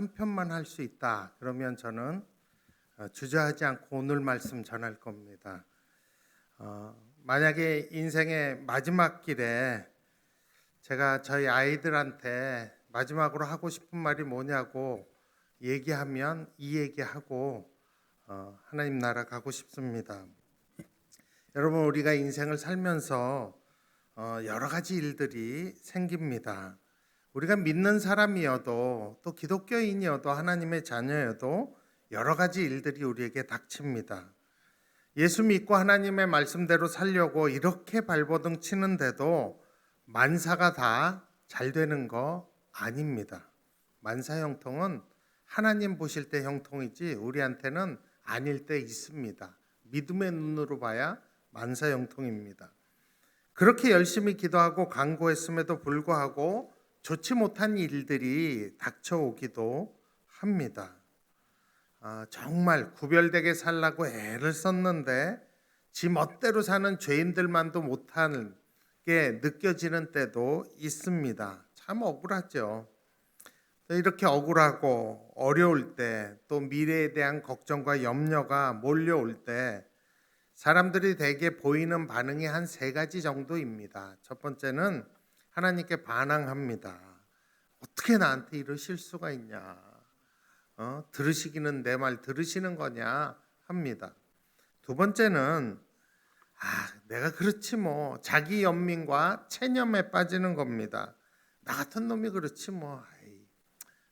한 편만 할 수 있다. 그러면 저는 주저하지 않고 오늘 말씀 전할 겁니다. 만약에 인생의 마지막 길에 제가 저희 아이들한테 마지막으로 하고 싶은 말이 뭐냐고 얘기하면 이 얘기하고 하나님 나라 가고 싶습니다. 여러분, 우리가 인생을 살면서 여러 가지 일들이 생깁니다. 우리가 믿는 사람이어도 또 기독교인이어도 하나님의 자녀여도 여러 가지 일들이 우리에게 닥칩니다. 예수 믿고 하나님의 말씀대로 살려고 이렇게 발버둥 치는데도 만사가 다 잘 되는 거 아닙니다. 만사 형통은 하나님 보실 때 형통이지 우리한테는 아닐 때 있습니다. 믿음의 눈으로 봐야 만사 형통입니다. 그렇게 열심히 기도하고 간구했음에도 불구하고 좋지 못한 일들이 닥쳐오기도 합니다. 정말 구별되게 살라고 애를 썼는데 지 멋대로 사는 죄인들만도 못하는 게 느껴지는 때도 있습니다. 참 억울하죠. 이렇게 억울하고 어려울 때, 또 미래에 대한 걱정과 염려가 몰려올 때 사람들이 대개 보이는 반응이 한 세 가지 정도입니다. 첫 번째는 하나님께 반항합니다. 어떻게 나한테 이러실 수가 있냐? 들으시기는 내 말 들으시는 거냐 합니다. 두 번째는 내가 그렇지 뭐, 자기 연민과 체념에 빠지는 겁니다. 나 같은 놈이 그렇지 뭐,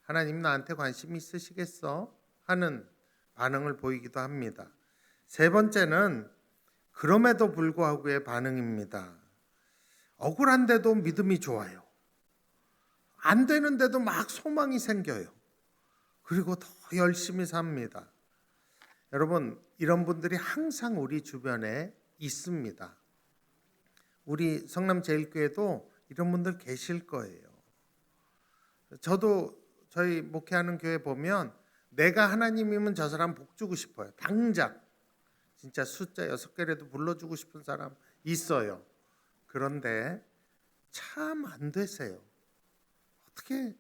하나님 나한테 관심 있으시겠어? 하는 반응을 보이기도 합니다. 세 번째는 그럼에도 불구하고의 반응입니다. 억울한데도 믿음이 좋아요. 안 되는데도 막 소망이 생겨요. 그리고 더 열심히 삽니다. 여러분, 이런 분들이 항상 우리 주변에 있습니다. 우리 성남제일교회도 이런 분들 계실 거예요. 저도 저희 목회하는 교회 보면 내가 하나님이면 저 사람 복 주고 싶어요. 당장 진짜 숫자 6개라도 불러주고 싶은 사람 있어요. 그런데 참 안 되세요. 어떻게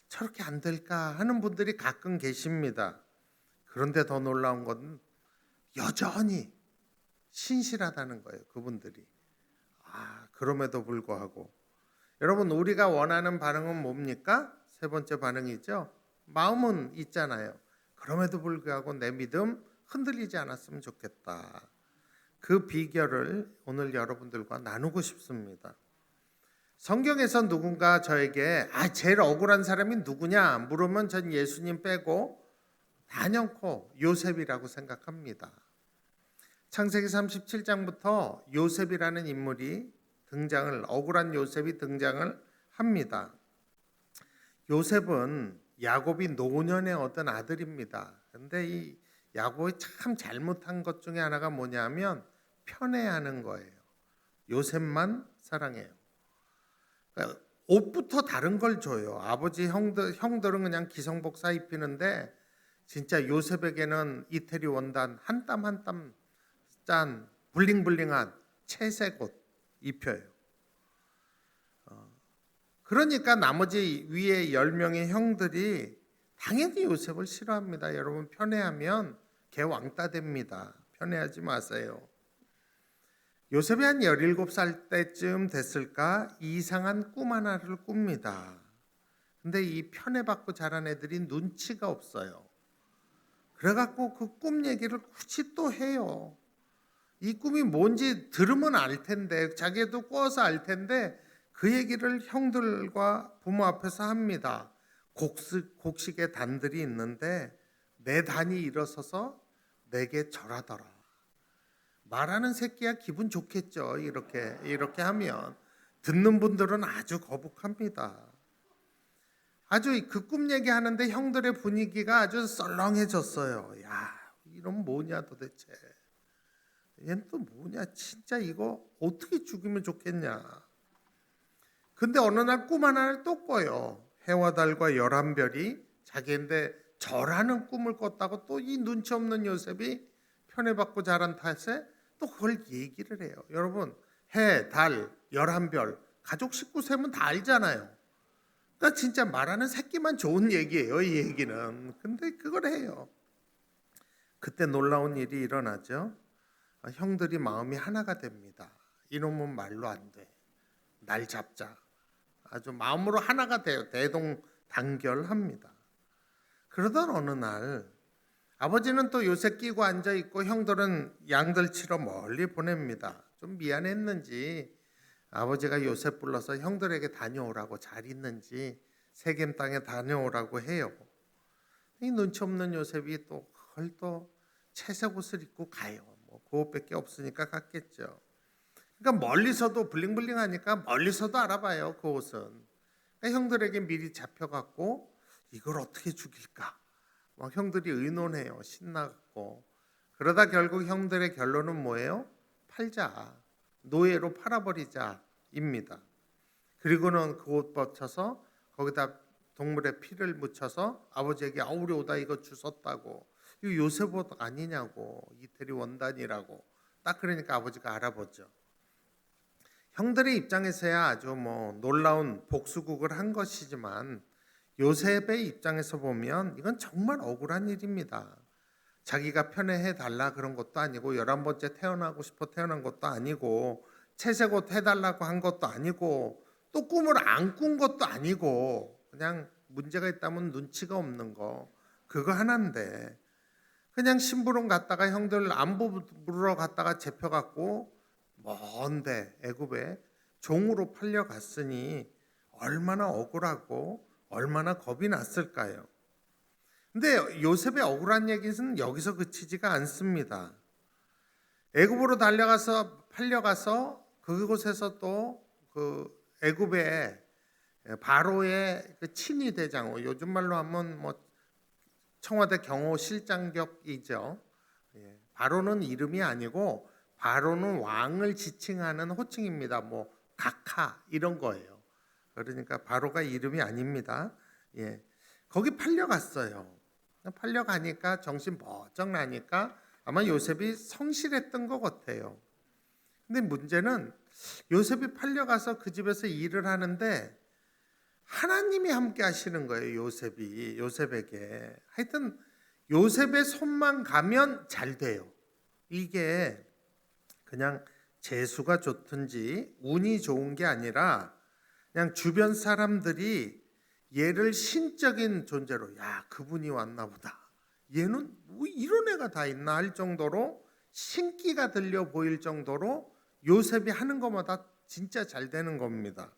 저렇게 안 될까 하는 분들이 가끔 계십니다. 그런데 더 놀라운 건 여전히 신실하다는 거예요. 그분들이. 그럼에도 불구하고 여러분, 우리가 원하는 반응은 뭡니까? 세 번째 반응이죠. 마음은 있잖아요. 그럼에도 불구하고 내 믿음 흔들리지 않았으면 좋겠다. 그 비결을 오늘 여러분들과 나누고 싶습니다. 성경에서 누군가 저에게 제일 억울한 사람이 누구냐 물으면 전 예수님 빼고 단연코 요셉이라고 생각합니다. 창세기 37장부터 요셉이라는 인물이 억울한 요셉이 등장을 합니다. 요셉은 야곱이 노년에 얻은 아들입니다. 그런데 이 야곱이 참 잘못한 것 중에 하나가 뭐냐면 편애하는 거예요. 요셉만 사랑해요. 그러니까 옷부터 다른 걸 줘요. 아버지 형들은 그냥 기성복사 입히는데 진짜 요셉에게는 이태리 원단 한 땀 한 땀 짠 블링블링한 채색 옷 입혀요. 그러니까 나머지 위에 10명의 형들이 당연히 요셉을 싫어합니다. 여러분, 편애하면 개 왕따 됩니다. 편애하지 마세요. 요셉이 한 17살 때쯤 됐을까 이상한 꿈 하나를 꿉니다. 근데 이 편애받고 자란 애들이 눈치가 없어요. 그래갖고 그 꿈 얘기를 굳이 또 해요. 이 꿈이 뭔지 들으면 알 텐데, 자기도 꿔서 알 텐데 그 얘기를 형들과 부모 앞에서 합니다. 곡식의 단들이 있는데 내 단이 일어서서 내게 절하더라. 말하는 새끼야 기분 좋겠죠. 이렇게 하면 듣는 분들은 아주 거북합니다. 아주 그 꿈 얘기하는데 형들의 분위기가 아주 썰렁해졌어요. 이런 뭐냐 도대체. 얘는 또 뭐냐, 진짜 이거 어떻게 죽이면 좋겠냐. 근데 어느 날 꿈 하나를 또 꿔요. 해와 달과 11별이 자기인데 절하는 꿈을 꿨다고 또 이 눈치 없는 요셉이 편애받고 자란 탓에 또 그걸 얘기를 해요. 여러분, 해, 달, 11별 가족 식구 세면 다 알잖아요. 그러니까 진짜 말하는 새끼만 좋은 얘기예요, 이 얘기는. 근데 그걸 해요. 그때 놀라운 일이 일어나죠. 형들이 마음이 하나가 됩니다. 이놈은 말로 안 돼. 날 잡자. 아주 마음으로 하나가 돼요. 대동단결합니다. 그러던 어느 날 아버지는 또 요새 끼고 앉아 있고 형들은 양들 치러 멀리 보냅니다. 좀 미안했는지 아버지가 요셉 불러서 형들에게 다녀오라고, 잘 있는지 세겜 땅에 다녀오라고 해요. 이 눈치 없는 요셉이 또 그걸 또 채색 옷을 입고 가요. 뭐 그것밖에 없으니까 갔겠죠. 그러니까 멀리서도 블링블링하니까 멀리서도 알아봐요, 그 옷은. 그러니까 형들에게 미리 잡혀갖고 이걸 어떻게 죽일까? 막 형들이 의논해요. 신나갖고. 그러다 결국 형들의 결론은 뭐예요? 팔자. 노예로 팔아버리자입니다. 그리고는 그 옷 벗쳐서 거기다 동물의 피를 묻혀서 아버지에게 아우려오다 이거 주웠다고. 이거 요셉 옷 아니냐고. 이태리 원단이라고. 딱 그러니까 아버지가 알아보죠. 형들의 입장에서야 아주 놀라운 복수국을 한 것이지만 요셉의 입장에서 보면 이건 정말 억울한 일입니다. 자기가 편애해 달라 그런 것도 아니고 11번째 태어나고 싶어 태어난 것도 아니고 채색옷 해달라고 한 것도 아니고 또 꿈을 안 꾼 것도 아니고 그냥 문제가 있다면 눈치가 없는 거 그거 하나인데 그냥 심부름 갔다가 형들 안부 물으러 갔다가 잡혀갖고 먼데 애굽에 종으로 팔려갔으니 얼마나 억울하고 얼마나 겁이 났을까요? 근데 요셉의 억울한 얘기는 여기서 그치지가 않습니다. 애굽으로 팔려가서 그곳에서 또 그 애굽의 바로의 그 친위 대장, 요즘 말로 하면 청와대 경호실장격이죠. 바로는 이름이 아니고 바로는 왕을 지칭하는 호칭입니다. 각하 이런 거예요. 그러니까 바로가 이름이 아닙니다. 거기 팔려갔어요. 팔려가니까 정신 번쩍 나니까 아마 요셉이 성실했던 것 같아요. 근데 문제는 요셉이 팔려가서 그 집에서 일을 하는데 하나님이 함께 하시는 거예요. 요셉에게. 하여튼 요셉의 손만 가면 잘 돼요. 이게 그냥 재수가 좋든지 운이 좋은 게 아니라 그냥 주변 사람들이 얘를 신적인 존재로 야 그분이 왔나 보다. 얘는 뭐 이런 애가 다 있나 할 정도로 신기가 들려 보일 정도로 요셉이 하는 것마다 진짜 잘 되는 겁니다.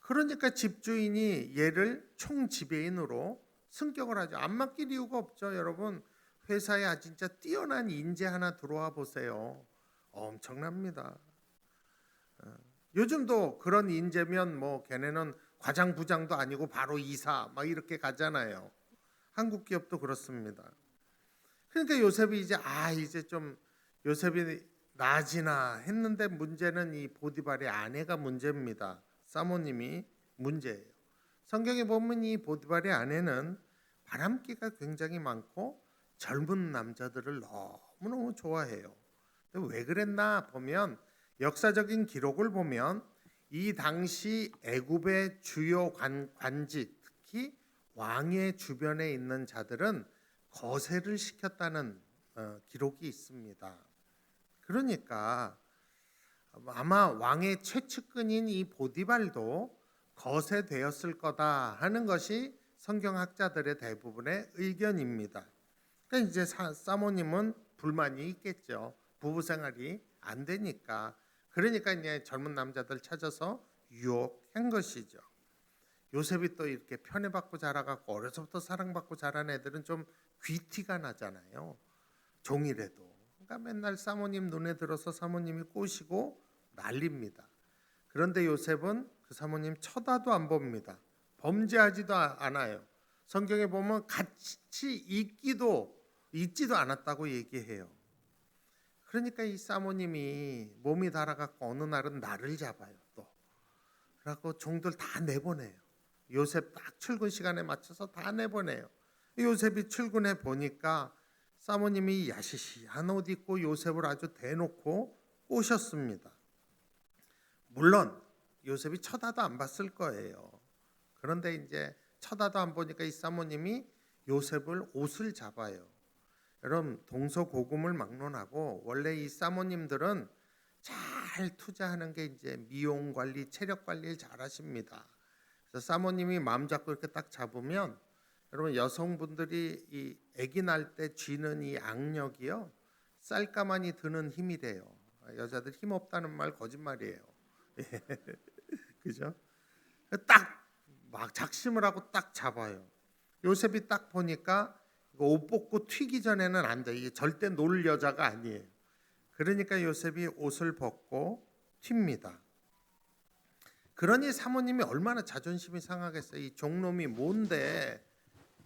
그러니까 집주인이 얘를 총지배인으로 승격을 하죠. 안 맡길 이유가 없죠. 여러분 회사에 진짜 뛰어난 인재 하나 들어와 보세요. 엄청납니다. 요즘도 그런 인재면 걔네는 과장 부장도 아니고 바로 이사 막 이렇게 가잖아요. 한국 기업도 그렇습니다. 그러니까 요셉이 이제 좀 요셉이 나아지나 했는데 문제는 이 보디발의 아내가 문제입니다. 사모님이 문제예요. 성경에 보면 이 보디발의 아내는 바람기가 굉장히 많고 젊은 남자들을 너무너무 좋아해요. 왜 그랬나 보면 역사적인 기록을 보면 이 당시 애굽의 주요 관직 특히 왕의 주변에 있는 자들은 거세를 시켰다는 기록이 있습니다. 그러니까 아마 왕의 최측근인 이 보디발도 거세되었을 거다 하는 것이 성경학자들의 대부분의 의견입니다. 그러니까 이제 사모님은 불만이 있겠죠. 부부 생활이 안 되니까. 그러니까 이제 젊은 남자들 찾아서 유혹한 것이죠. 요셉이 또 이렇게 편애받고 자라갖고 어려서부터 사랑받고 자란 애들은 좀 귀티가 나잖아요. 종이라도. 그러니까 맨날 사모님 눈에 들어서 사모님이 꼬시고 난립니다. 그런데 요셉은 그 사모님 쳐다도 안 봅니다. 범죄하지도 않아요. 성경에 보면 같이 있지도 않았다고 얘기해요. 그러니까 이 사모님이 몸이 달아갖고 어느 날은 나를 잡아요. 또 그래갖고 종들 다 내보내요. 요셉 딱 출근 시간에 맞춰서 다 내보내요. 요셉이 출근해 보니까 사모님이 야시시한 옷 입고 요셉을 아주 대놓고 꼬셨습니다. 물론 요셉이 쳐다도 안 봤을 거예요. 그런데 이제 쳐다도 안 보니까 이 사모님이 요셉을 옷을 잡아요. 여러분, 동서고금을 막론하고 원래 이 사모님들은 잘 투자하는 게 이제 미용 관리, 체력 관리를 잘 하십니다. 그래서 사모님이 마음 잡고 이렇게 딱 잡으면 여러분, 여성분들이 이 아기 날 때 쥐는 이 악력이요, 쌀가마니 드는 힘이 돼요. 여자들 힘 없다는 말 거짓말이에요. 그죠? 딱 막 작심을 하고 딱 잡아요. 요셉이 딱 보니까 이거 옷 벗고 튀기 전에는 안 돼. 이게 절대 놀 여자가 아니에요. 그러니까 요셉이 옷을 벗고 튑니다. 그러니 사모님이 얼마나 자존심이 상하겠어요. 이 종놈이 뭔데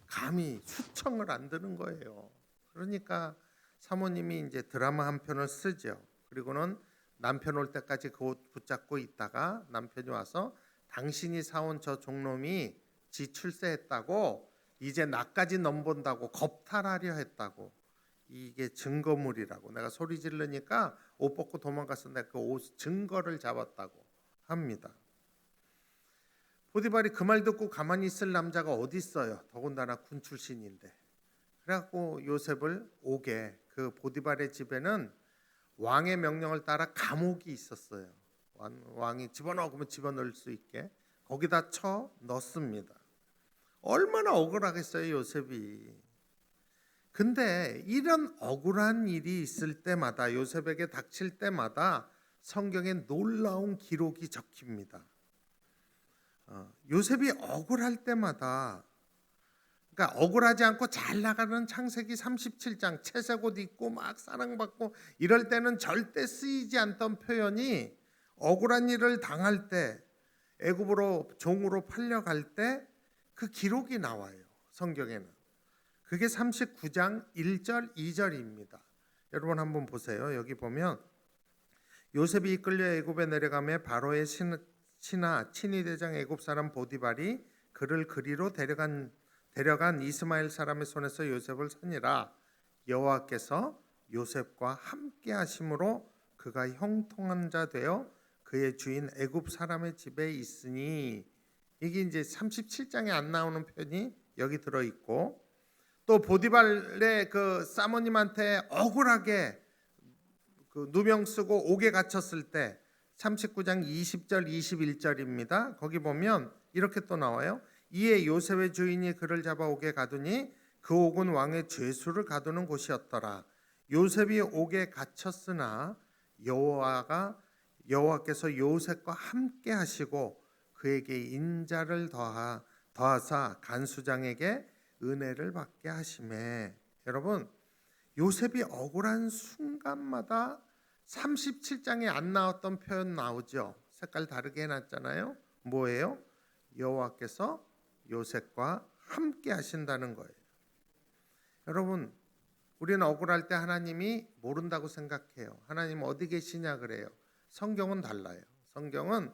감히 수청을 안 드는 거예요. 그러니까 사모님이 이제 드라마 한 편을 쓰죠. 그리고는 남편 올 때까지 그 옷 붙잡고 있다가 남편이 와서 당신이 사온 저 종놈이 지 출세했다고 이제 나까지 넘본다고 겁탈하려 했다고, 이게 증거물이라고, 내가 소리 지르니까 옷 벗고 도망갔어, 내가 그 옷 증거를 잡았다고 합니다. 보디발이 그 말 듣고 가만히 있을 남자가 어디 있어요. 더군다나 군 출신인데. 그래갖고 요셉을 옥에, 그 보디발의 집에는 왕의 명령을 따라 감옥이 있었어요. 왕이 집어넣어 그러면 집어넣을 수 있게 거기다 쳐 넣습니다. 얼마나 억울하겠어요, 요셉이. 근데 이런 억울한 일이 있을 때마다, 요셉에게 닥칠 때마다 성경에 놀라운 기록이 적힙니다. 요셉이 억울할 때마다, 그러니까 억울하지 않고 잘 나가는 창세기 37장, 채색 옷 입고 막 사랑받고 이럴 때는 절대 쓰이지 않던 표현이 억울한 일을 당할 때, 애굽으로 종으로 팔려갈 때 그 기록이 나와요. 성경에는. 그게 39장 1절 2절입니다. 여러분 한번 보세요. 여기 보면 요셉이 이끌려 애굽에 내려가며 바로의 신하 친위대장 애굽 사람 보디발이 그를 그리로 데려간 이스마엘 사람의 손에서 요셉을 산이라. 여호와께서 요셉과 함께 하심으로 그가 형통한 자 되어 그의 주인 애굽 사람의 집에 있으니. 이게 이제 37장에 안 나오는 편이 여기 들어 있고, 또 보디발의 그 사모님한테 억울하게 그 누명 쓰고 옥에 갇혔을 때 39장 20절 21절입니다. 거기 보면 이렇게 또 나와요. 이에 요셉의 주인이 그를 잡아 옥에 가두니 그 옥은 왕의 죄수를 가두는 곳이었더라. 요셉이 옥에 갇혔으나 여호와께서 요셉과 함께 하시고 그에게 인자를 더하사 간수장에게 은혜를 받게 하시매. 여러분, 요셉이 억울한 순간마다 37장에 안 나왔던 표현 나오죠. 색깔 다르게 해놨잖아요. 뭐예요? 여호와께서 요셉과 함께 하신다는 거예요. 여러분, 우리는 억울할 때 하나님이 모른다고 생각해요. 하나님 어디 계시냐 그래요. 성경은 달라요. 성경은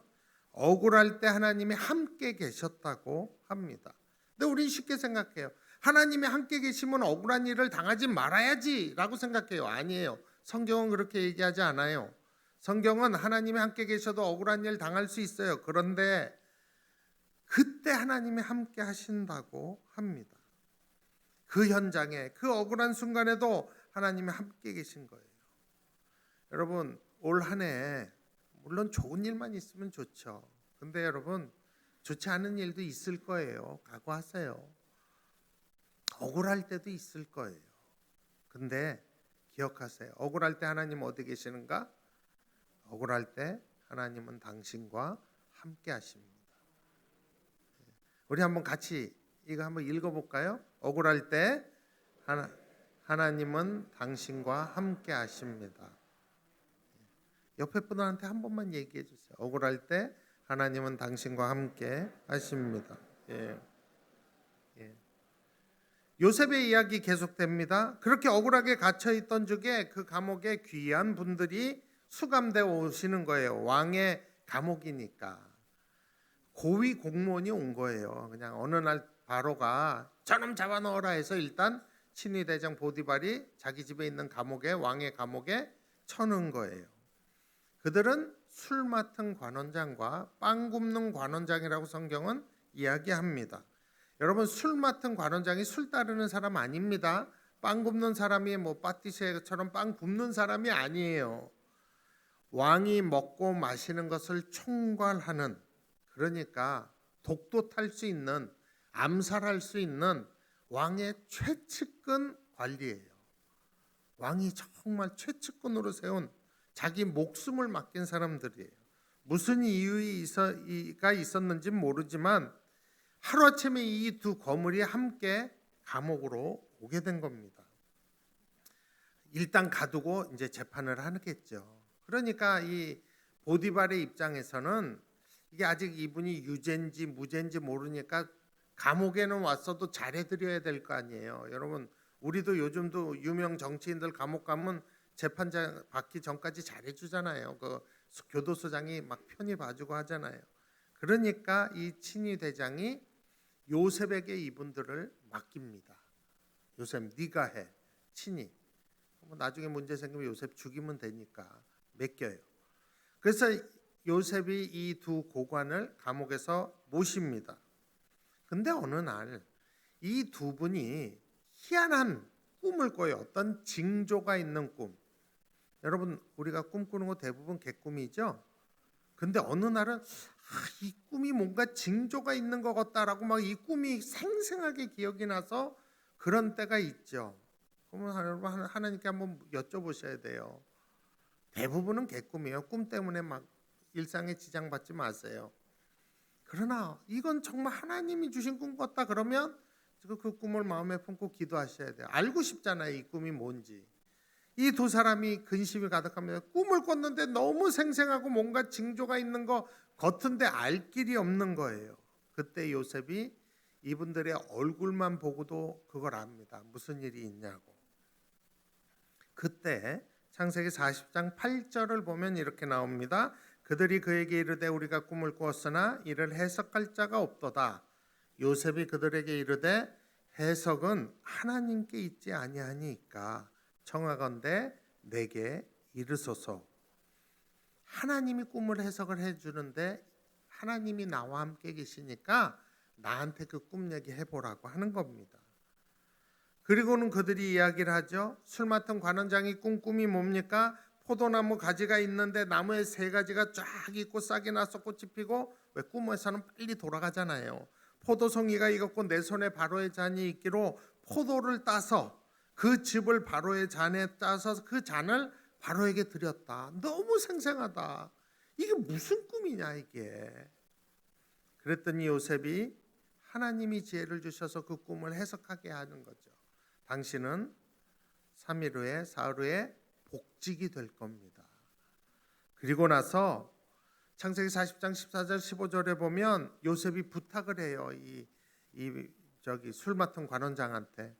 억울할 때 하나님이 함께 계셨다고 합니다. 근데 우리 쉽게 생각해요. 하나님이 함께 계시면 억울한 일을 당하지 말아야지 라고 생각해요. 아니에요. 성경은 그렇게 얘기하지 않아요. 성경은 하나님이 함께 계셔도 억울한 일 당할 수 있어요. 그런데 그때 하나님이 함께 하신다고 합니다. 그 현장에, 그 억울한 순간에도 하나님이 함께 계신 거예요. 여러분, 올 한 해 물론 좋은 일만 있으면 좋죠. 근데 여러분, 좋지 않은 일도 있을 거예요. 각오하세요. 억울할 때도 있을 거예요. 근데 기억하세요. 억울할 때 하나님 어디 계시는가? 억울할 때 하나님은 당신과 함께 하십니다. 우리 한번 같이 이거 한번 읽어볼까요? 억울할 때 하나님은 당신과 함께 하십니다. 옆에 분한테 한 번만 얘기해 주세요. 억울할 때 하나님은 당신과 함께 하십니다. 요셉의 이야기 계속됩니다. 그렇게 억울하게 갇혀있던 중에 그 감옥에 귀한 분들이 수감되어 오시는 거예요. 왕의 감옥이니까. 고위 공무원이 온 거예요. 그냥 어느 날 바로가 저놈 잡아넣어라 해서 일단 친위대장 보디발이 자기 집에 있는 감옥에, 왕의 감옥에 쳐넣은 거예요. 그들은 술 맡은 관원장과 빵 굽는 관원장이라고 성경은 이야기합니다. 여러분, 술 맡은 관원장이 술 따르는 사람 아닙니다. 빵 굽는 사람이 파티셰처럼 빵 굽는 사람이 아니에요. 왕이 먹고 마시는 것을 총괄하는, 그러니까 독도 탈 수 있는, 암살할 수 있는 왕의 최측근 관리예요. 왕이 정말 최측근으로 세운 자기 목숨을 맡긴 사람들이에요. 무슨 이유가 있었는지 모르지만 하루아침에 이 두 거물이 함께 감옥으로 오게 된 겁니다. 일단 가두고 이제 재판을 하겠죠. 그러니까 이 보디발의 입장에서는 이게 아직 이분이 유죄인지 무죄인지 모르니까 감옥에는 왔어도 잘해드려야 될 거 아니에요. 여러분, 우리도 요즘도 유명 정치인들 감옥 가면 재판장 받기 전까지 잘해주잖아요. 그 교도소장이 막 편히 봐주고 하잖아요. 그러니까 이 친위 대장이 요셉에게 이분들을 맡깁니다. 요셉, 네가 해. 친위. 나중에 문제 생기면 요셉 죽이면 되니까 맡겨요. 그래서 요셉이 이 두 고관을 감옥에서 모십니다. 근데 어느 날 이 두 분이 희한한 꿈을 꿔요. 어떤 징조가 있는 꿈. 여러분, 우리가 꿈꾸는 거 대부분 개꿈이죠. 근데 어느 날은 이 꿈이 뭔가 징조가 있는 것 같다라고 막 이 꿈이 생생하게 기억이 나서 그런 때가 있죠. 그러면 하나님께 한번 여쭤보셔야 돼요. 대부분은 개꿈이에요. 꿈 때문에 막 일상에 지장받지 마세요. 그러나 이건 정말 하나님이 주신 꿈 같다 그러면 그 꿈을 마음에 품고 기도하셔야 돼요. 알고 싶잖아요. 이 꿈이 뭔지. 이 두 사람이 근심이 가득합니다. 꿈을 꿨는데 너무 생생하고 뭔가 징조가 있는 거 같은데 알 길이 없는 거예요. 그때 요셉이 이분들의 얼굴만 보고도 그걸 압니다. 무슨 일이 있냐고. 그때 창세기 40장 8절을 보면 이렇게 나옵니다. 그들이 그에게 이르되 우리가 꿈을 꾸었으나 이를 해석할 자가 없도다. 요셉이 그들에게 이르되 해석은 하나님께 있지 아니하니까 청하건대 내게 이르소서. 하나님이 꿈을 해석을 해주는데 하나님이 나와 함께 계시니까 나한테 그 꿈 얘기 해보라고 하는 겁니다. 그리고는 그들이 이야기를 하죠. 술 맡은 관원장이 꾼 꿈이 뭡니까? 포도나무 가지가 있는데 나무에 세 가지가 쫙 있고 싹이 나서 꽃이 피고, 왜 꿈에서는 빨리 돌아가잖아요. 포도송이가 익었고 내 손에 바로의 잔이 있기로 포도를 따서 그 즙을 바로의 잔에 따서 그 잔을 바로에게 드렸다. 너무 생생하다. 이게 무슨 꿈이냐 이게. 그랬더니 요셉이 하나님이 지혜를 주셔서 그 꿈을 해석하게 하는 거죠. 당신은 3일 후에 사흘 후에 복직이 될 겁니다. 그리고 나서 창세기 40장 14절 15절에 보면 요셉이 부탁을 해요. 술 맡은 관원장한테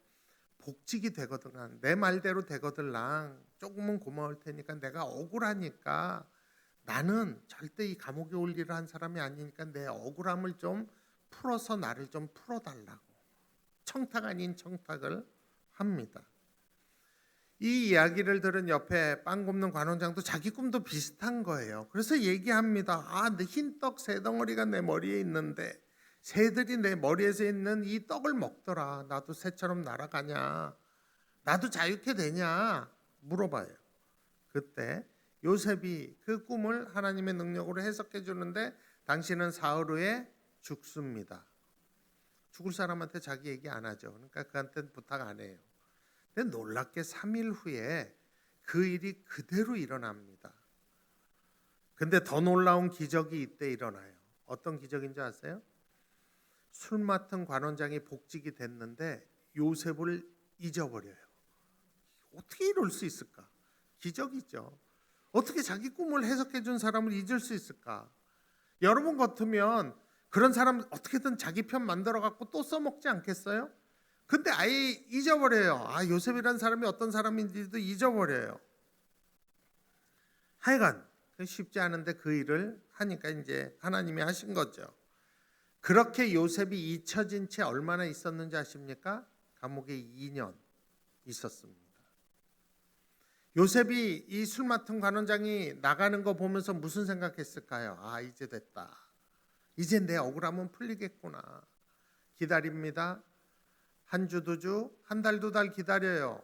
복직이 되거든. 내 말대로 되거들랑 조금은 고마울 테니까 내가 억울하니까 나는 절대 이 감옥에 올 일을 한 사람이 아니니까 내 억울함을 좀 풀어서 나를 좀 풀어달라고 청탁 아닌 청탁을 합니다. 이 이야기를 들은 옆에 빵 굽는 관원장도 자기 꿈도 비슷한 거예요. 그래서 얘기합니다. 내 흰떡 세 덩어리가 내 머리에 있는데 새들이 내 머리에서 있는 이 떡을 먹더라. 나도 새처럼 날아가냐? 나도 자유케 되냐? 물어봐요. 그때 요셉이 그 꿈을 하나님의 능력으로 해석해 주는데 당신은 사흘 후에 죽습니다. 죽을 사람한테 자기 얘기 안 하죠. 그러니까 그한테는 부탁 안 해요. 근데 놀랍게 3일 후에 그 일이 그대로 일어납니다. 근데 더 놀라운 기적이 이때 일어나요. 어떤 기적인지 아세요? 술 맡은 관원장이 복직이 됐는데 요셉을 잊어버려요. 어떻게 이럴 수 있을까? 기적이죠. 어떻게 자기 꿈을 해석해 준 사람을 잊을 수 있을까? 여러분 같으면 그런 사람 어떻게든 자기 편 만들어 갖고 또 써먹지 않겠어요? 근데 아예 잊어버려요. 요셉이라는 사람이 어떤 사람인지도 잊어버려요. 하여간 쉽지 않은데 그 일을 하니까 이제 하나님이 하신 거죠. 그렇게 요셉이 잊혀진 채 얼마나 있었는지 아십니까? 감옥에 2년 있었습니다. 요셉이 이 술 맡은 관원장이 나가는 거 보면서 무슨 생각했을까요? 이제 됐다. 이제 내 억울함은 풀리겠구나. 기다립니다. 한 주, 두 주, 한 달, 두 달 기다려요.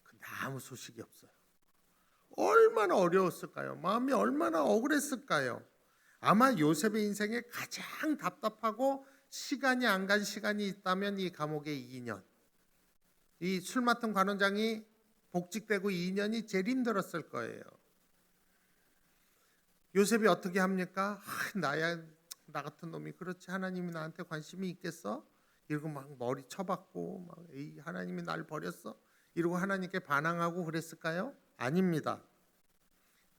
근데 아무 소식이 없어요. 얼마나 어려웠을까요? 마음이 얼마나 억울했을까요? 아마 요셉의 인생에 가장 답답하고 시간이 안 간 시간이 있다면 이 감옥의 2년, 이 술 맡은 관원장이 복직되고 2년이 제일 힘들었을 거예요. 요셉이 어떻게 합니까? 나 같은 놈이 그렇지, 하나님이 나한테 관심이 있겠어? 이러고 막 머리 쳐박고 막 에이, 하나님이 날 버렸어? 이러고 하나님께 반항하고 그랬을까요? 아닙니다.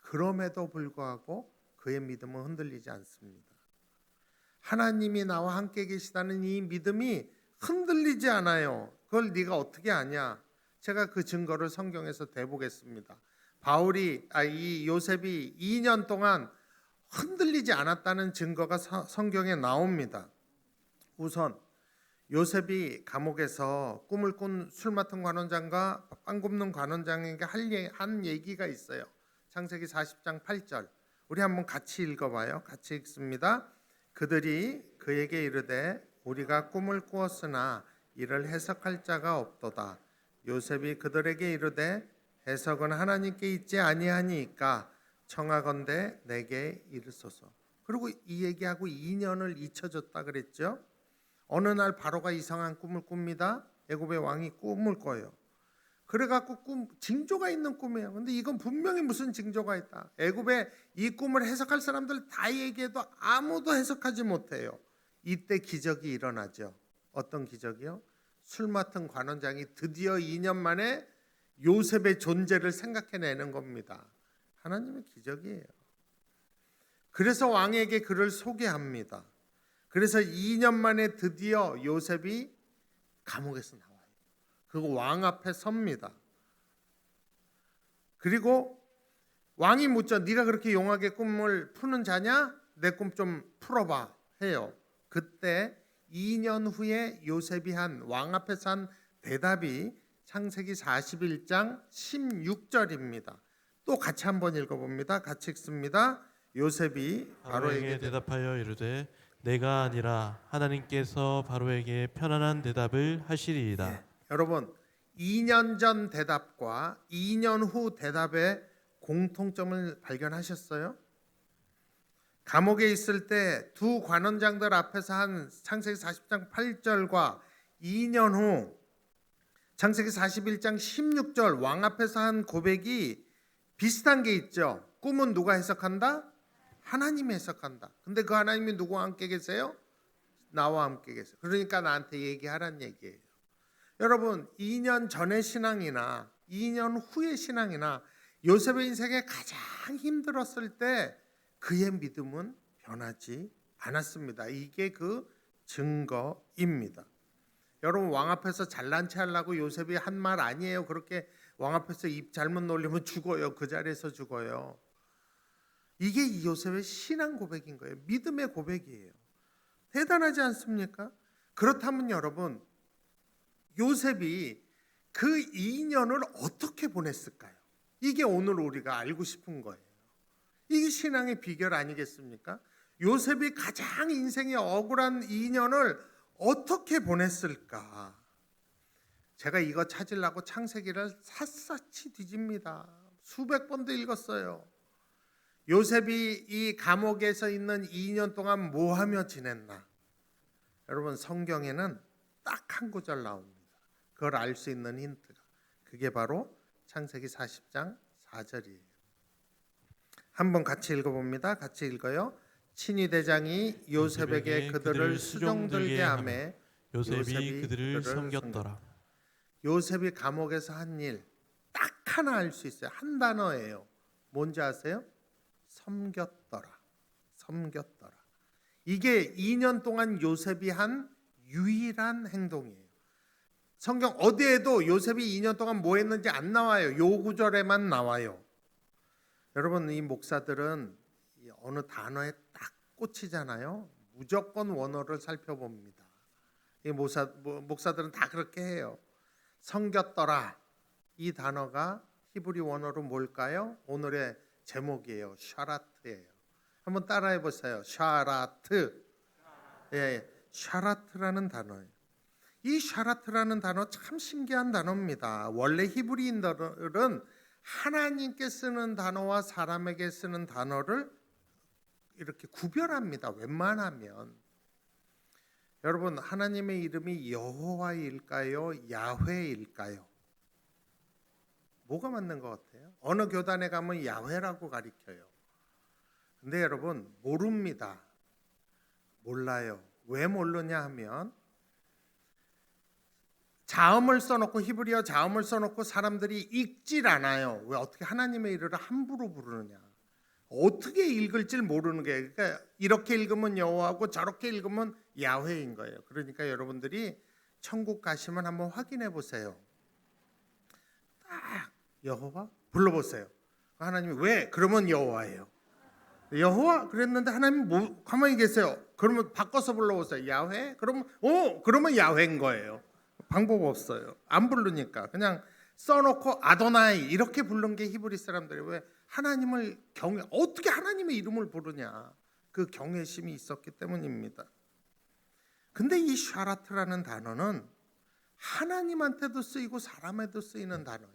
그럼에도 불구하고 그의 믿음은 흔들리지 않습니다. 하나님이 나와 함께 계시다는 이 믿음이 흔들리지 않아요. 그걸 네가 어떻게 아냐? 제가 그 증거를 성경에서 대보겠습니다. 이 요셉이 2년 동안 흔들리지 않았다는 증거가 성경에 나옵니다. 우선 요셉이 감옥에서 꿈을 꾼 술 맡은 관원장과 빵 굽는 관원장에게 한 얘기가 있어요. 창세기 40장 8절. 우리 한번 같이 읽어봐요. 같이 읽습니다. 그들이 그에게 이르되 우리가 꿈을 꾸었으나 이를 해석할 자가 없도다. 요셉이 그들에게 이르되 해석은 하나님께 있지 아니하니까 청하건대 내게 이르소서. 그리고 이 얘기하고 2년을 잊혀졌다 그랬죠. 어느 날 바로가 이상한 꿈을 꿉니다. 애굽의 왕이 꿈을 꿔요. 그래갖고 징조가 있는 꿈이에요. 근데 이건 분명히 무슨 징조가 있다. 애굽에 이 꿈을 해석할 사람들 다 얘기해도 아무도 해석하지 못해요. 이때 기적이 일어나죠. 어떤 기적이요? 술 맡은 관원장이 드디어 2년 만에 요셉의 존재를 생각해내는 겁니다. 하나님의 기적이에요. 그래서 왕에게 그를 소개합니다. 그래서 2년 만에 드디어 요셉이 감옥에서 나와요. 그리고 왕 앞에 섭니다. 그리고 왕이 묻죠. 네가 그렇게 용하게 꿈을 푸는 자냐? 내 꿈 좀 풀어봐 해요. 그때 2년 후에 요셉이 한 왕 앞에서 한 대답이 창세기 41장 16절입니다. 또 같이 한번 읽어봅니다. 같이 읽습니다. 요셉이 바로에게 대답하여 이르되 내가 아니라 하나님께서 바로에게 편안한 대답을 하시리이다. 네. 여러분 2년 전 대답과 2년 후 대답의 공통점을 발견하셨어요? 감옥에 있을 때 두 관원장들 앞에서 한 창세기 40장 8절과 2년 후 창세기 41장 16절 왕 앞에서 한 고백이 비슷한 게 있죠. 꿈은 누가 해석한다? 하나님이 해석한다. 근데 그 하나님이 누구와 함께 계세요? 나와 함께 계세요. 그러니까 나한테 얘기하란 얘기예요. 여러분 2년 전의 신앙이나 2년 후의 신앙이나 요셉의 인생에 가장 힘들었을 때 그의 믿음은 변하지 않았습니다. 이게 그 증거입니다. 여러분 왕 앞에서 잘난 체 하려고 요셉이 한 말 아니에요. 그렇게 왕 앞에서 입 잘못 놀리면 죽어요. 그 자리에서 죽어요. 이게 이 요셉의 신앙 고백인 거예요. 믿음의 고백이에요. 대단하지 않습니까? 그렇다면 여러분 요셉이 그 2년을 어떻게 보냈을까요? 이게 오늘 우리가 알고 싶은 거예요. 이게 신앙의 비결 아니겠습니까? 요셉이 가장 인생이 억울한 2년을 어떻게 보냈을까? 제가 이거 찾으려고 창세기를 샅샅이 뒤집니다. 수백 번도 읽었어요. 요셉이 이 감옥에서 있는 2년 동안 뭐 하며 지냈나? 여러분 성경에는 딱 한 구절 나옵니다. 그걸 알 수 있는 힌트가. 그게 바로 창세기 40장 4절이에요. 한번 같이 읽어봅니다. 같이 읽어요. 친위 대장이 요셉에게 그들을 수종들게 하매 요셉이 그들을 섬겼더라. 요셉이 감옥에서 한 일 딱 하나 알 수 있어요. 한 단어예요. 뭔지 아세요? 섬겼더라. 섬겼더라. 이게 2년 동안 요셉이 한 유일한 행동이에요. 성경 어디에도 요셉이 2년 동안 뭐 했는지 안 나와요. 요 구절에만 나와요. 여러분 이 목사들은 어느 단어에 딱 꽂히잖아요. 무조건 원어를 살펴봅니다. 이 목사들은 다 그렇게 해요. 섬겼더라. 이 단어가 히브리 원어로 뭘까요? 오늘의 제목이에요. 샤라트예요. 한번 따라해 보세요. 샤라트. 샤라트라는 단어예요. 이 샤라트라는 단어 참 신기한 단어입니다. 원래 히브리인들은 하나님께 쓰는 단어와 사람에게 쓰는 단어를 이렇게 구별합니다. 웬만하면. 여러분, 하나님의 이름이 여호와일까요? 야훼일까요? 뭐가 맞는 것 같아요? 어느 교단에 가면 야훼라고 가리켜요. 근데 여러분, 모릅니다. 몰라요. 왜 모르냐 하면 자음을 써놓고, 히브리어 자음을 써놓고 사람들이 읽질 않아요. 왜 어떻게 하나님의 이름을 함부로 부르느냐? 어떻게 읽을지 모르는 게, 그러니까 이렇게 읽으면 여호와고 저렇게 읽으면 야훼인 거예요. 그러니까 여러분들이 천국 가시면 한번 확인해 보세요. 딱 여호와 불러보세요. 하나님이 왜? 그러면 여호와예요. 여호와 그랬는데 하나님 뭐 가만히 계세요. 그러면 바꿔서 불러보세요. 야훼? 그러면 야훼인 거예요. 방법 없어요. 안 부르니까 그냥 써놓고 아도나이 이렇게 부른 게 히브리 사람들이 왜 하나님을 어떻게 하나님의 이름을 부르냐, 그 경외심이 있었기 때문입니다. 근데 이 샤라트라는 단어는 하나님한테도 쓰이고 사람에도 쓰이는 단어예요.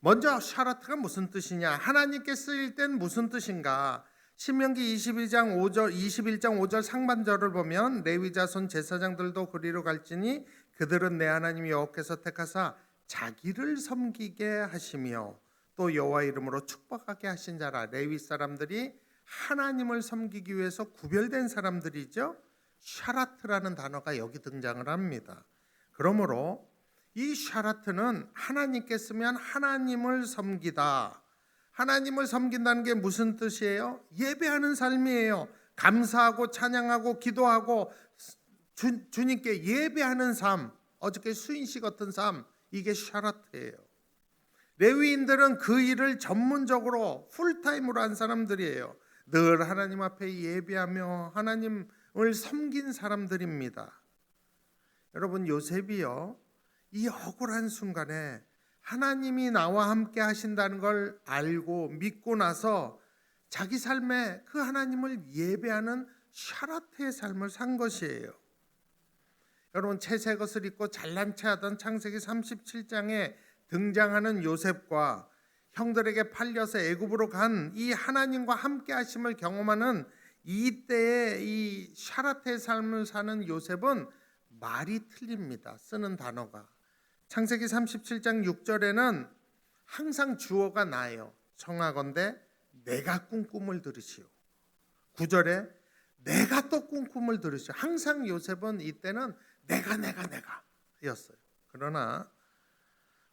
먼저 샤라트가 무슨 뜻이냐, 하나님께 쓰일 땐 무슨 뜻인가. 신명기 21장 5절 상반절을 보면 레위 자손 제사장들도 그리로 갈지니 그들은 내 하나님 여호와께서 택하사 자기를 섬기게 하시며 또 여호와 이름으로 축복하게 하신 자라. 레위 사람들이 하나님을 섬기기 위해서 구별된 사람들이죠. 샤라트라는 단어가 여기 등장을 합니다. 그러므로 이 샤라트는 하나님께 쓰면 하나님을 섬기다. 하나님을 섬긴다는 게 무슨 뜻이에요? 예배하는 삶이에요. 감사하고 찬양하고 기도하고 주님께 예배하는 삶, 어저께 수인씨 같은 삶, 이게 샤라트예요. 레위인들은 그 일을 전문적으로 풀타임으로 한 사람들이에요. 늘 하나님 앞에 예배하며 하나님을 섬긴 사람들입니다. 여러분, 요셉이요, 이 억울한 순간에 하나님이 나와 함께 하신다는 걸 알고 믿고 나서 자기 삶에 그 하나님을 예배하는 샤라트의 삶을 산 것이에요. 여러분, 채색 옷을 입고 잘난 체하던 창세기 37장에 등장하는 요셉과 형들에게 팔려서 애굽으로 간 이 하나님과 함께 하심을 경험하는 이때의 이 샤라트의 삶을 사는 요셉은 말이 틀립니다. 쓰는 단어가. 창세기 37장 6절에는 항상 주어가 나요. 청하건대 내가 꾼 꿈을 들으시오. 9절에 내가 또 꾼 꿈을 들으시오. 항상 요셉은 이때는 내가 였어요. 그러나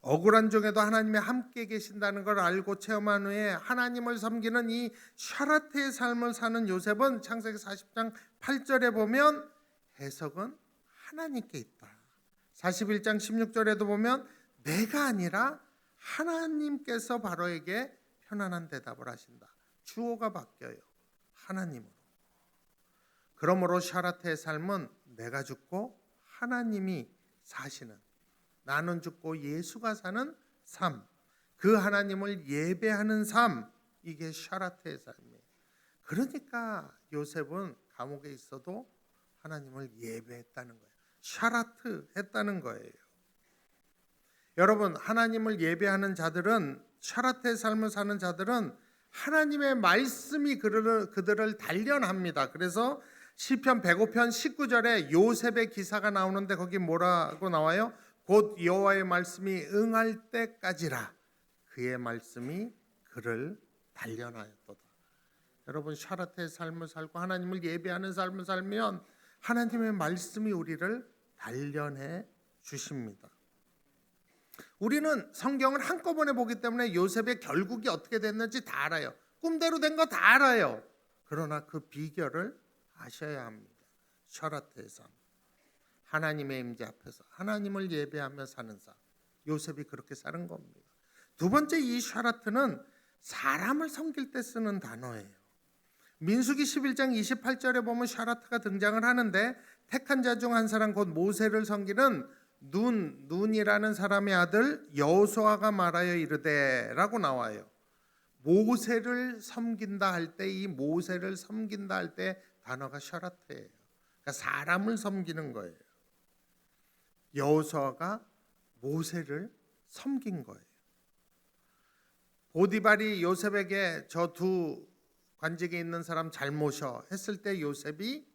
억울한 중에도 하나님이 함께 계신다는 걸 알고 체험한 후에 하나님을 섬기는 이 샤라트의 삶을 사는 요셉은 창세기 40장 8절에 보면 해석은 하나님께 있다. 41장 16절에도 보면 내가 아니라 하나님께서 바로에게 편안한 대답을 하신다. 주어가 바뀌어요. 하나님으로. 그러므로 샤라트의 삶은 내가 죽고 하나님이 사시는, 나는 죽고 예수가 사는 삶, 그 하나님을 예배하는 삶, 이게 샤라트의 삶이에요. 그러니까 요셉은 감옥에 있어도 하나님을 예배했다는 거예요. 샤라트 했다는 거예요. 여러분, 하나님을 예배하는 자들은, 샤라트의 삶을 사는 자들은 하나님의 말씀이 그들을 단련합니다. 그래서 시편 105편 19절에 요셉의 기사가 나오는데 거기 뭐라고 나와요? 곧 여호와의 말씀이 응할 때까지라 그의 말씀이 그를 단련하였도다. 여러분, 샤라트의 삶을 살고 하나님을 예배하는 삶을 살면 하나님의 말씀이 우리를 단련해 주십니다. 우리는 성경을 한꺼번에 보기 때문에 요셉의 결국이 어떻게 됐는지 다 알아요. 꿈대로 된 거 다 알아요. 그러나 그 비결을 아셔야 합니다. 샤라트의 삶, 하나님의 임재 앞에서 하나님을 예배하며 사는 삶, 요셉이 그렇게 사는 겁니다. 두 번째, 이 샤라트는 사람을 섬길 때 쓰는 단어예요. 민수기 11장 28절에 보면 샤라트가 등장을 하는데 택한 자 중 한 사람 곧 모세를 섬기는 눈이라는 사람의 아들 여호수아가 말하여 이르되라고 나와요. 모세를 섬긴다 할 때, 이 모세를 섬긴다 할 때 단어가 샤라트예요. 그러니까 사람을 섬기는 거예요. 여호수아가 모세를 섬긴 거예요. 보디발이 요셉에게 저 두 관직에 있는 사람 잘 모셔 했을 때 요셉이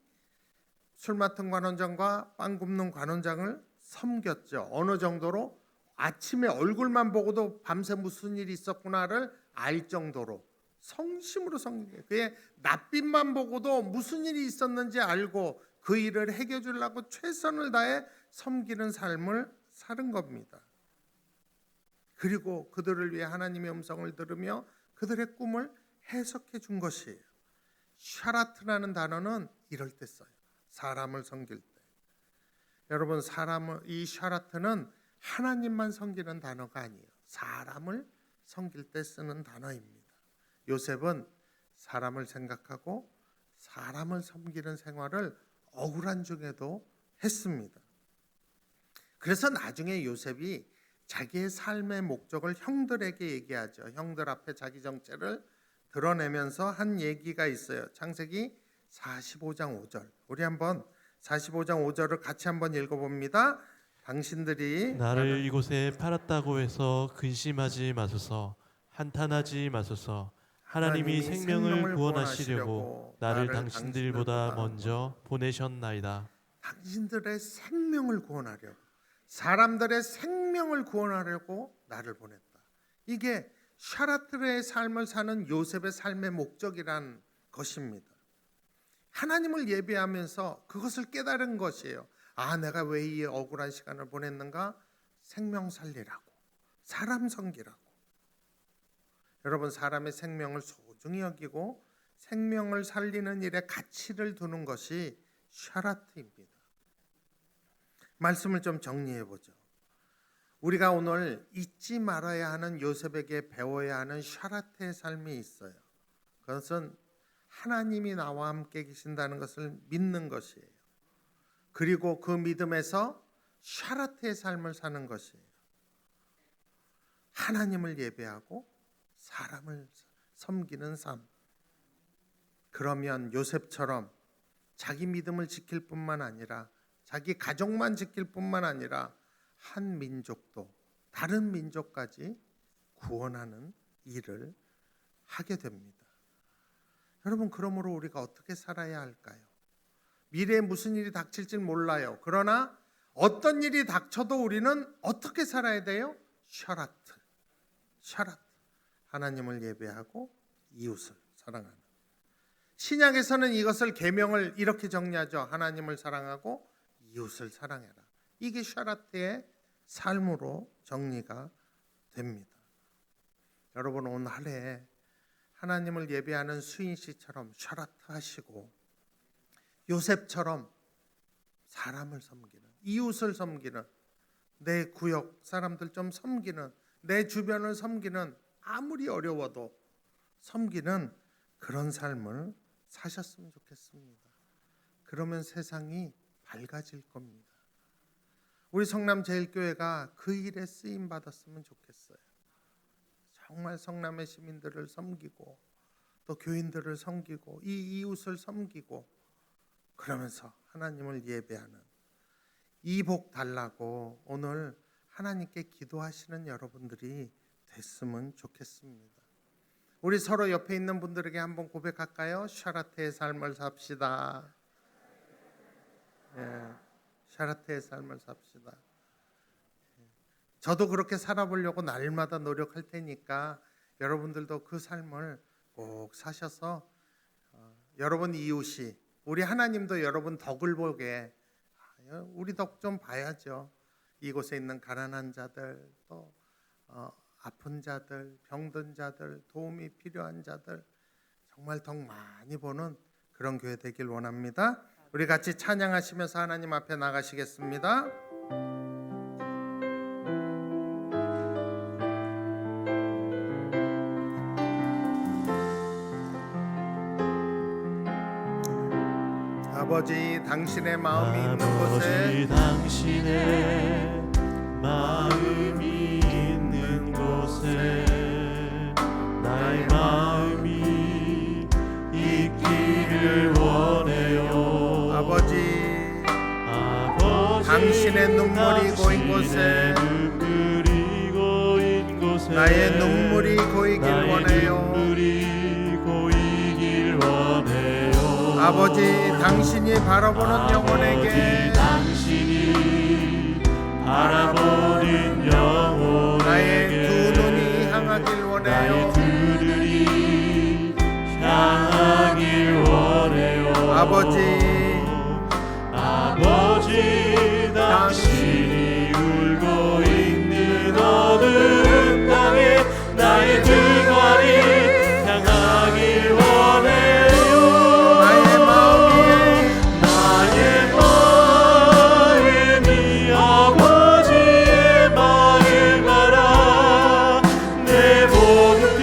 술 맡은 관원장과 빵 굽는 관원장을 섬겼죠. 어느 정도로 아침에 얼굴만 보고도 밤새 무슨 일이 있었구나를 알 정도로 성심으로 섬긴 거예요. 그의 낯빛만 보고도 무슨 일이 있었는지 알고 그 일을 해결해 주려고 최선을 다해 섬기는 삶을 사는 겁니다. 그리고 그들을 위해 하나님의 음성을 들으며 그들의 꿈을 해석해 준 것이에요. 샤라트라는 단어는 이럴 때 써요. 사람을 섬길 때. 여러분, 이 샤라트는 하나님만 섬기는 단어가 아니에요. 사람을 섬길 때 쓰는 단어입니다. 요셉은 사람을 생각하고 사람을 섬기는 생활을 억울한 중에도 했습니다. 그래서 나중에 요셉이 자기의 삶의 목적을 형들에게 얘기하죠. 형들 앞에 자기 정체를 드러내면서 한 얘기가 있어요. 창세기 45장 5절. 우리 한번 45장 5절을 같이 한번 읽어봅니다. 당신들이 나를 이곳에 팔았다고 해서 근심하지 마소서, 한탄하지 마소서. 하나님이 생명을 구원하시려고 나를 당신들보다 먼저 보내셨나이다. 당신들의 생명을 구원하려고, 사람들의 생명을 구원하려고 나를 보냈다. 이게 샤라트의 삶을 사는 요셉의 삶의 목적이란 것입니다. 하나님을 예배하면서 그것을 깨달은 것이에요. 아, 내가 왜 이 억울한 시간을 보냈는가? 생명 살리라고, 사람 섬기라고. 여러분, 사람의 생명을 소중히 여기고 생명을 살리는 일에 가치를 두는 것이 샤라트입니다. 말씀을 좀 정리해 보죠. 우리가 오늘 잊지 말아야 하는, 요셉에게 배워야 하는 샤라트의 삶이 있어요. 그것은 하나님이 나와 함께 계신다는 것을 믿는 것이에요. 그리고 그 믿음에서 샤라트의 삶을 사는 것이에요. 하나님을 예배하고 사람을 섬기는 삶. 그러면 요셉처럼 자기 믿음을 지킬 뿐만 아니라 자기 가족만 지킬 뿐만 아니라 한 민족도 다른 민족까지 구원하는 일을 하게 됩니다. 여러분, 그러므로 우리가 어떻게 살아야 할까요? 미래에 무슨 일이 닥칠지 몰라요. 그러나 어떤 일이 닥쳐도 우리는 어떻게 살아야 돼요? 샤라트. 하나님을 예배하고 이웃을 사랑하는. 신약에서는 이것을 계명을 이렇게 정리하죠. 하나님을 사랑하고 이웃을 사랑해라. 이게 샤라트의 삶으로 정리가 됩니다. 여러분, 오늘 한 해 하나님을 예배하는 수인 씨처럼 샤라트 하시고 요셉처럼 사람을 섬기는, 이웃을 섬기는, 내 구역 사람들 좀 섬기는, 내 주변을 섬기는, 아무리 어려워도 섬기는 그런 삶을 사셨으면 좋겠습니다. 그러면 세상이 밝아질 겁니다. 우리 성남제일교회가 그 일에 쓰임 받았으면 좋겠어요. 정말 성남의 시민들을 섬기고 또 교인들을 섬기고 이 이웃을 섬기고 그러면서 하나님을 예배하는, 이 복 달라고 오늘 하나님께 기도하시는 여러분들이 됐으면 좋겠습니다. 우리 서로 옆에 있는 분들에게 한번 고백할까요? 샤라트의 삶을 삽시다. 샤라트의 삶을 삽시다. 저도 그렇게 살아보려고 날마다 노력할 테니까 여러분들도 그 삶을 꼭 사셔서 여러분 이웃이, 우리 하나님도 여러분 덕을 보게, 우리 덕 좀 봐야죠. 이곳에 있는 가난한 자들, 또 아픈 자들, 병든 자들, 도움이 필요한 자들, 정말 덕 많이 보는 그런 교회 되길 원합니다. 우리 같이 찬양하시면서 하나님 앞에 나가시겠습니다. 아버지, 당신의 마음이 있는 곳에, 아버지, 당신의 마음이 있는 곳에 나의 마음이 있기를 원해. 곳에 눈물이 고인 곳에 나의 눈물이 고이길 나의 원해요. 눈물이 고이길 원해요. 아버지 당신이 바라보는 영혼에게 당신이 바라보는 영혼에게 나의 두 눈이 향하길 나의 원해요. 두 눈이 향하길 원해요. 아버지 당신이 울고 있는 어두운 땅에 나의 등발이 향하길 원해요. 나의 마음이 아버지의 마음을 알아 내 모든 뜻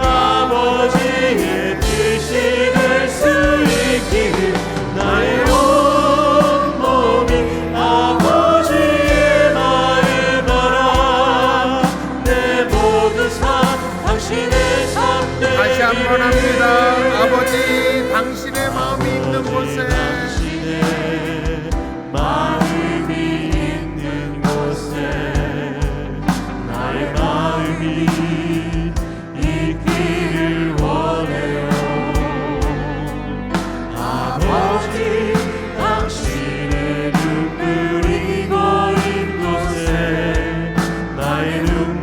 아버지의 뜻이 될 수 있기를 나의 온 몸이 아버지의 마음을 알아 내 모든 삶 당신의 삶 되기 다시 한번 합니다. 아버지 당신의 마음이 있는 곳에 당신의 마음이 있는 곳에 나의 마음이 있기를 원해요. 아버지